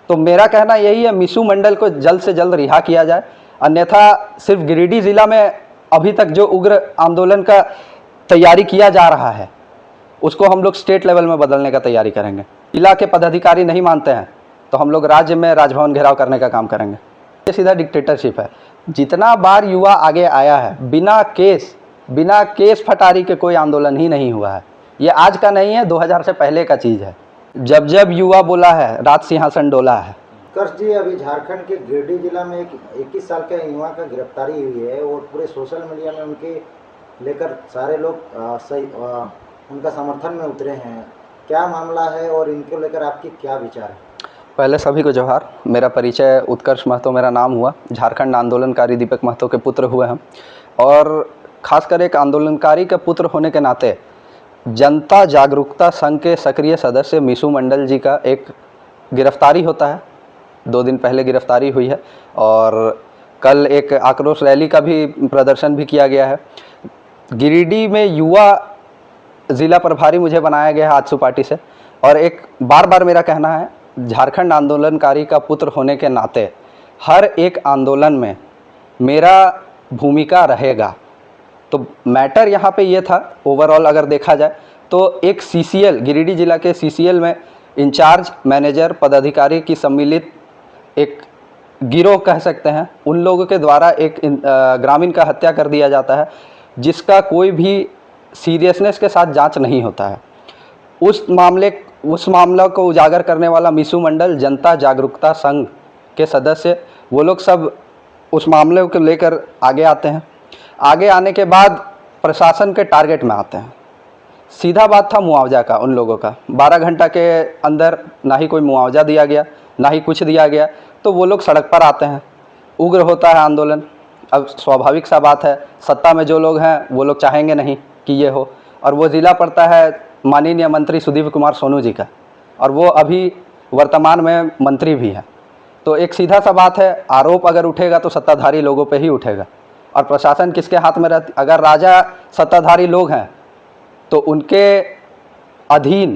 तो मेरा कहना यही है, मिशु मंडल को जल्द से जल्द रिहा किया जाए, अन्यथा सिर्फ गिरिडीह जिला में अभी तक जो उग्र आंदोलन का तैयारी किया जा रहा है उसको हम लोग स्टेट लेवल में बदलने का तैयारी करेंगे। जिला के पदाधिकारी नहीं मानते हैं तो हम लोग राज्य में राजभवन घेराव करने का काम करेंगे। ये सीधा डिक्टेटरशिप है। जितना बार युवा आगे आया है, बिना केस फटारी के कोई आंदोलन ही नहीं हुआ है। ये आज का नहीं है, 2000 से पहले का चीज़ है। जब जब युवा बोला है, राज सिंहासन डोला है। उत्कर्ष जी, अभी झारखंड के गिरिडीह जिला में एक 21 साल के युवा का गिरफ्तारी हुई है और पूरे सोशल मीडिया में उनके लेकर सारे लोग उनका समर्थन में उतरे हैं। क्या मामला है और इनको लेकर आपकी क्या विचार है? पहले सभी को जोहार। मेरा परिचय उत्कर्ष महतो मेरा नाम हुआ। झारखंड आंदोलनकारी दीपक महतो के पुत्र हुए हम, और खासकर एक आंदोलनकारी के पुत्र होने के नाते जनता जागरूकता संघ के सक्रिय सदस्य मिशु मंडल जी का एक गिरफ्तारी होता है। 2 दिन पहले गिरफ्तारी हुई है और कल एक आक्रोश रैली का भी प्रदर्शन भी किया गया है। गिरिडीह में युवा ज़िला प्रभारी मुझे बनाया गया है आजसू पार्टी से, और एक बार मेरा कहना है, झारखंड आंदोलनकारी का पुत्र होने के नाते हर एक आंदोलन में मेरा भूमिका रहेगा। तो मैटर यहाँ पे ये था, ओवरऑल अगर देखा जाए तो एक CCL, गिरिडीह जिला के CCL में इंचार्ज मैनेजर पदाधिकारी की सम्मिलित एक गिरोह कह सकते हैं, उन लोगों के द्वारा एक ग्रामीण का हत्या कर दिया जाता है, जिसका कोई भी सीरियसनेस के साथ जांच नहीं होता है। उस मामला को उजागर करने वाला मिशु मंडल, जनता जागरूकता संघ के सदस्य, वो लोग सब उस मामले को लेकर आगे आते हैं। आगे आने के बाद प्रशासन के टारगेट में आते हैं। सीधा बात था मुआवजा का, उन लोगों का 12 घंटा के अंदर ना ही कोई मुआवजा दिया गया, ना ही कुछ दिया गया, तो वो लोग सड़क पर आते हैं। उग्र होता है आंदोलन। अब स्वाभाविक सा बात है, सत्ता में जो लोग हैं वो लोग चाहेंगे नहीं कि ये हो, और वो ज़िला पड़ता है माननीय मंत्री सुदीप कुमार सोनू जी का, और वो अभी वर्तमान में मंत्री भी हैं। तो एक सीधा सा बात है, आरोप अगर उठेगा तो सत्ताधारी लोगों पे ही उठेगा, और प्रशासन किसके हाथ में रहती? अगर राजा सत्ताधारी लोग हैं तो उनके अधीन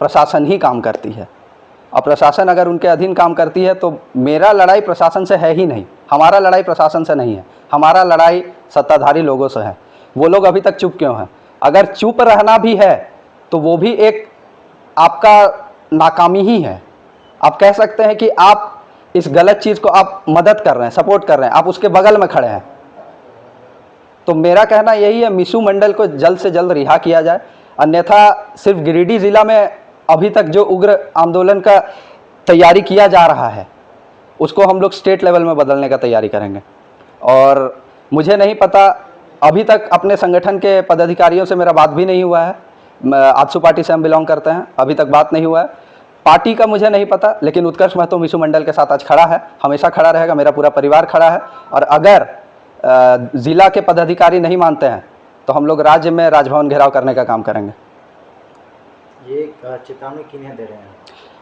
प्रशासन ही काम करती है, और प्रशासन अगर उनके अधीन काम करती है तो मेरा लड़ाई प्रशासन से है ही नहीं। हमारा लड़ाई प्रशासन से नहीं है, हमारा लड़ाई सत्ताधारी लोगों से है। वो लोग अभी तक चुप क्यों हैं? अगर चुप रहना भी है तो वो भी एक आपका नाकामी ही है। आप कह सकते हैं कि आप इस गलत चीज़ को आप मदद कर रहे हैं, सपोर्ट कर रहे हैं, आप उसके बगल में खड़े हैं। तो मेरा कहना यही है, मिशु मंडल को जल्द से जल्द रिहा किया जाए, अन्यथा सिर्फ गिरिडीह जिला में अभी तक जो उग्र आंदोलन का तैयारी किया जा रहा है उसको हम लोग स्टेट लेवल में बदलने का तैयारी करेंगे। और मुझे नहीं पता, अभी तक अपने संगठन के पदाधिकारियों से मेरा बात भी नहीं हुआ है। आजसू पार्टी से हम बिलोंग करते हैं, अभी तक बात नहीं हुआ है। पार्टी का मुझे नहीं पता, लेकिन उत्कर्ष महतो मिशु मंडल के साथ आज खड़ा है, हमेशा खड़ा रहेगा, मेरा पूरा परिवार खड़ा है। और अगर ज़िला के पदाधिकारी नहीं मानते हैं तो हम लोग राज्य में राजभवन घेराव करने का काम करेंगे। ये चेतावनी किन्हें दे रहे हैं?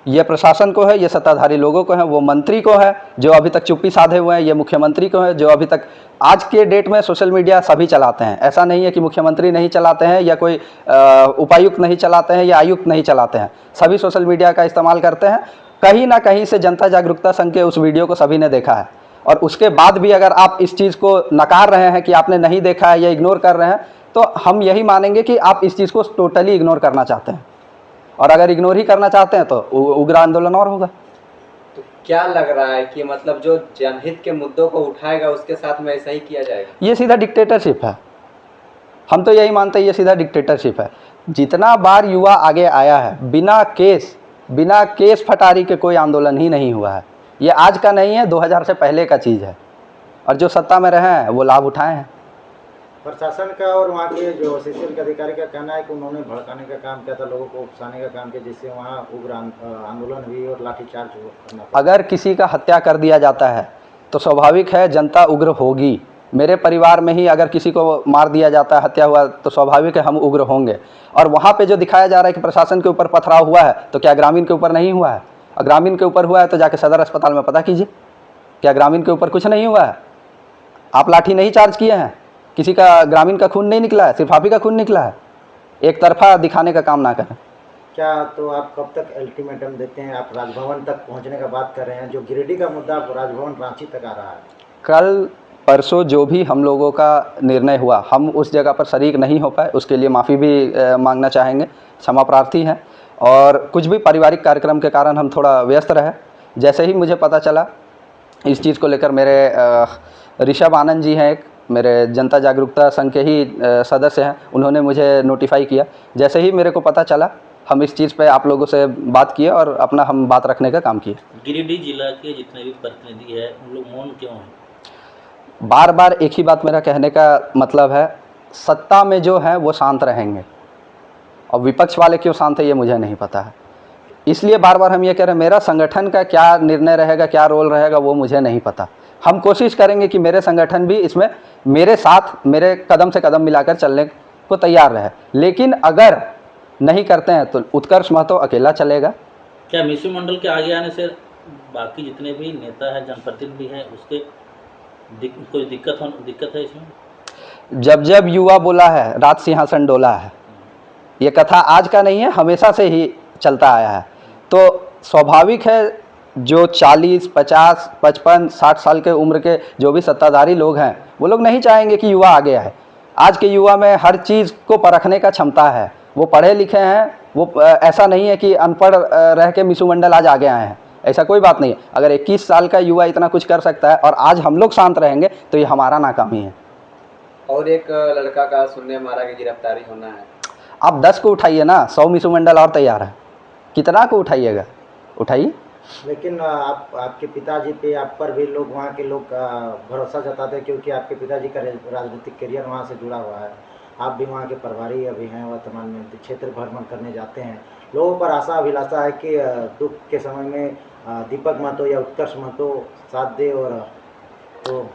ये प्रशासन को है, ये सत्ताधारी लोगों को है, वो मंत्री को है जो अभी तक चुप्पी साधे हुए हैं, ये मुख्यमंत्री को है जो अभी तक, आज के डेट में सोशल मीडिया सभी चलाते हैं। ऐसा नहीं है कि मुख्यमंत्री नहीं चलाते हैं या कोई उपायुक्त नहीं चलाते हैं या आयुक्त नहीं चलाते हैं, सभी सोशल मीडिया का इस्तेमाल करते हैं। कहीं ना कहीं से जनता जागरूकता संघ के उस वीडियो को सभी ने देखा है, और उसके बाद भी अगर आप इस चीज़ को नकार रहे हैं कि आपने नहीं देखा है या इग्नोर कर रहे हैं, तो हम यही मानेंगे कि आप इस चीज़ को टोटली इग्नोर करना चाहते हैं। और अगर इग्नोर ही करना चाहते हैं तो उग्र आंदोलन और होगा। तो क्या लग रहा है कि मतलब जो जनहित के मुद्दों को उठाएगा उसके साथ में ऐसा ही किया जाएगा? ये सीधा डिक्टेटरशिप है। हम तो यही मानते हैं, ये सीधा डिक्टेटरशिप है। जितना बार युवा आगे आया है, बिना केस फटारी के कोई आंदोलन ही नहीं हुआ है। ये आज का नहीं है, 2000 से पहले का चीज़ है, और जो सत्ता में रहे हैं वो लाभ उठाए हैं। प्रशासन का और वहाँ के जो CCL के अधिकारी का कहना है कि उन्होंने भड़काने का काम किया था, लोगों को उकसाने का काम किया, जिससे वहाँ उग्र आंदोलन हुई और लाठीचार्ज करना पड़ा। अगर किसी का हत्या कर दिया जाता है तो स्वाभाविक है जनता उग्र होगी। मेरे परिवार में ही अगर किसी को मार दिया जाता है, हत्या हुआ, तो स्वाभाविक है हम उग्र होंगे। और वहाँ पे जो दिखाया जा रहा है कि प्रशासन के ऊपर पथराव हुआ है, तो क्या ग्रामीण के ऊपर नहीं हुआ है? और ग्रामीण के ऊपर हुआ है तो जाके सदर अस्पताल में पता कीजिए, क्या ग्रामीण के ऊपर कुछ नहीं हुआ है? आप लाठी नहीं चार्ज किए हैं, किसी का ग्रामीण का खून नहीं निकला है, सिर्फ आप ही का खून निकला है। एक तरफा दिखाने का काम ना करें। क्या तो आप कब तक अल्टीमेटम देते हैं? आप राजभवन तक पहुंचने का बात कर रहे हैं, जो गिरिडीह का मुद्दा राजभवन रांची तक आ रहा है। कल परसों जो भी हम लोगों का निर्णय हुआ, हम उस जगह पर शरीक नहीं हो पाए, उसके लिए माफ़ी भी मांगना चाहेंगे, क्षमा प्रार्थी हैं। और कुछ भी पारिवारिक कार्यक्रम के कारण हम थोड़ा व्यस्त रहे। जैसे ही मुझे पता चला इस चीज़ को लेकर, मेरे ऋषभ आनंद जी हैं, एक मेरे जनता जागरूकता संघ के ही सदस्य हैं, उन्होंने मुझे नोटिफाई किया। जैसे ही मेरे को पता चला, हम इस चीज़ पे आप लोगों से बात किए और अपना हम बात रखने का काम किए। गिरिडीह जिला के जितने भी प्रतिनिधि हैं उन लोग मौन क्यों हैं? बार बार एक ही बात मेरा कहने का मतलब है, सत्ता में जो है वो शांत रहेंगे और विपक्ष वाले क्यों शांत है ये मुझे नहीं पता है। इसलिए बार बार हम ये कह रहे हैं, मेरा संगठन का क्या निर्णय रहेगा, क्या रोल रहेगा वो मुझे नहीं पता। हम कोशिश करेंगे कि मेरे संगठन भी इसमें मेरे साथ, मेरे कदम से कदम मिलाकर चलने को तैयार रहे। लेकिन अगर नहीं करते हैं तो उत्कर्ष महतो अकेला चलेगा। क्या मिसू मंडल के आगे आने से बाकी जितने भी नेता हैं, जनप्रतिनिधि हैं, उसके कोई दिक्कत है इसमें? जब जब युवा बोला है, राज सिंहासन डोला है, ये कथा आज का नहीं है, हमेशा से ही चलता आया है। तो स्वाभाविक है, जो 40, 50, 55, 60 साल के उम्र के जो भी सत्ताधारी लोग हैं, वो लोग नहीं चाहेंगे कि युवा आगे आए। आज के युवा में हर चीज़ को परखने का क्षमता है, वो पढ़े लिखे हैं, वो ऐसा नहीं है कि अनपढ़ रह के मिसू मंडल आज आगे आए हैं, ऐसा कोई बात नहीं है। अगर 21 साल का युवा इतना कुछ कर सकता है और आज हम लोग शांत रहेंगे तो ये हमारा नाकामी है। और एक लड़का का सुनने में आ रहा है कि गिरफ्तारी होना है। आप 10 को उठाइए ना, 100 मिसू मंडल और तैयार है, कितना को उठाइएगा, उठाइए। लेकिन आपके पिताजी पे, आप पर भी लोग, वहाँ के लोग भरोसा जताते हैं, क्योंकि आपके पिताजी का राजनीतिक करियर वहाँ से जुड़ा हुआ है। आप भी वहाँ के प्रभारी अभी हैं, वर्तमान में क्षेत्र भ्रमण करने जाते हैं। लोगों पर आशा अभिलाषा है कि दुख के समय में दीपक महतो या उत्कर्ष महतो साथ दे। और तो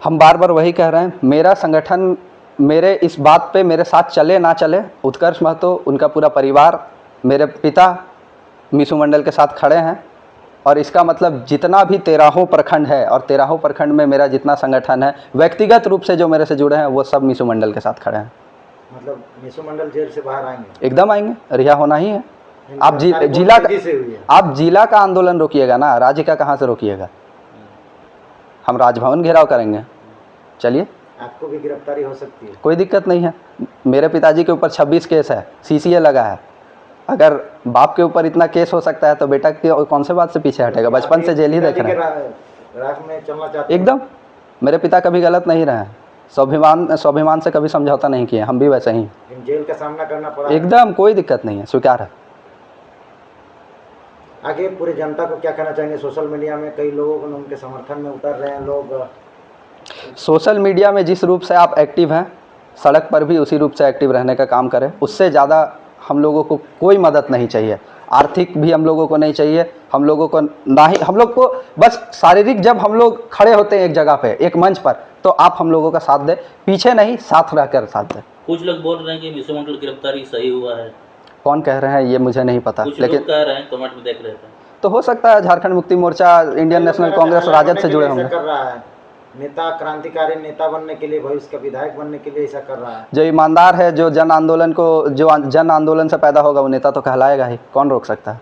हम बार बार वही कह रहे हैं, मेरा संगठन मेरे इस बात पे मेरे साथ चले ना चले, उत्कर्ष महतो, उनका पूरा परिवार, मेरे पिता मिसू मंडल के साथ खड़े हैं। और इसका मतलब जितना भी 13 प्रखंड है और 13 प्रखंड में मेरा जितना संगठन है, व्यक्तिगत रूप से जो मेरे से जुड़े हैं, वो सब मिसू मंडल के साथ खड़े हैं। मतलब मिसू मंडल जेल से बाहर आएंगे? एकदम आएंगे, रिहा होना ही है। आप जिला का आंदोलन रोकिएगा ना, राज्य का कहाँ से रोकिएगा। हम राजभवन घेराव करेंगे, चलिए। आपको भी गिरफ्तारी हो सकती है, कोई दिक्कत नहीं है। मेरे पिताजी के ऊपर 26 केस है, CCA लगा है। अगर बाप के ऊपर इतना केस हो सकता है तो बेटा कौन से बात से पीछे हटेगा। बचपन से जेल ही देख रहे हैं, राज में चलना चाहते हैं। एकदम। मेरे पिता कभी गलत नहीं रहे, स्वाभिमान से कभी समझौता नहीं किए, हम भी वैसे ही। जेल का सामना करना पड़ा एकदम, कोई दिक्कत नहीं है, स्वीकार है। आगे पूरी जनता को क्या कहना चाहेंगे? सोशल मीडिया में कई लोग उनके समर्थन में उतर रहे हैं। लोग सोशल मीडिया में जिस रूप से आप एक्टिव हैं, सड़क पर भी उसी रूप से एक्टिव रहने का काम करें। उससे ज़्यादा हम लोगों को कोई मदद नहीं चाहिए, आर्थिक भी हम लोगों को नहीं चाहिए। हम लोगों को ना ही, हम लोग को बस शारीरिक, जब हम लोग खड़े होते हैं एक जगह पे, एक मंच पर, तो आप हम लोगों का साथ दें, पीछे नहीं, साथ रहकर साथ दें। कुछ लोग बोल रहे हैं कि मिसू मंडल गिरफ्तारी सही हुआ है। कौन कह रहे हैं ये मुझे नहीं पता, लेकिन कह रहे हैं, कमेंट में देख रहे थे। तो हो सकता है झारखंड मुक्ति मोर्चा, इंडियन नेशनल कांग्रेस, राजद से जुड़े होंगे। कर रहा है नेता, क्रांतिकारी नेता बनने के लिए, भविष्य का विधायक बनने के लिए ऐसा कर रहा है। जो ईमानदार है, जो जन आंदोलन से पैदा होगा, वो नेता तो कहलाएगा ही, कौन रोक सकता है।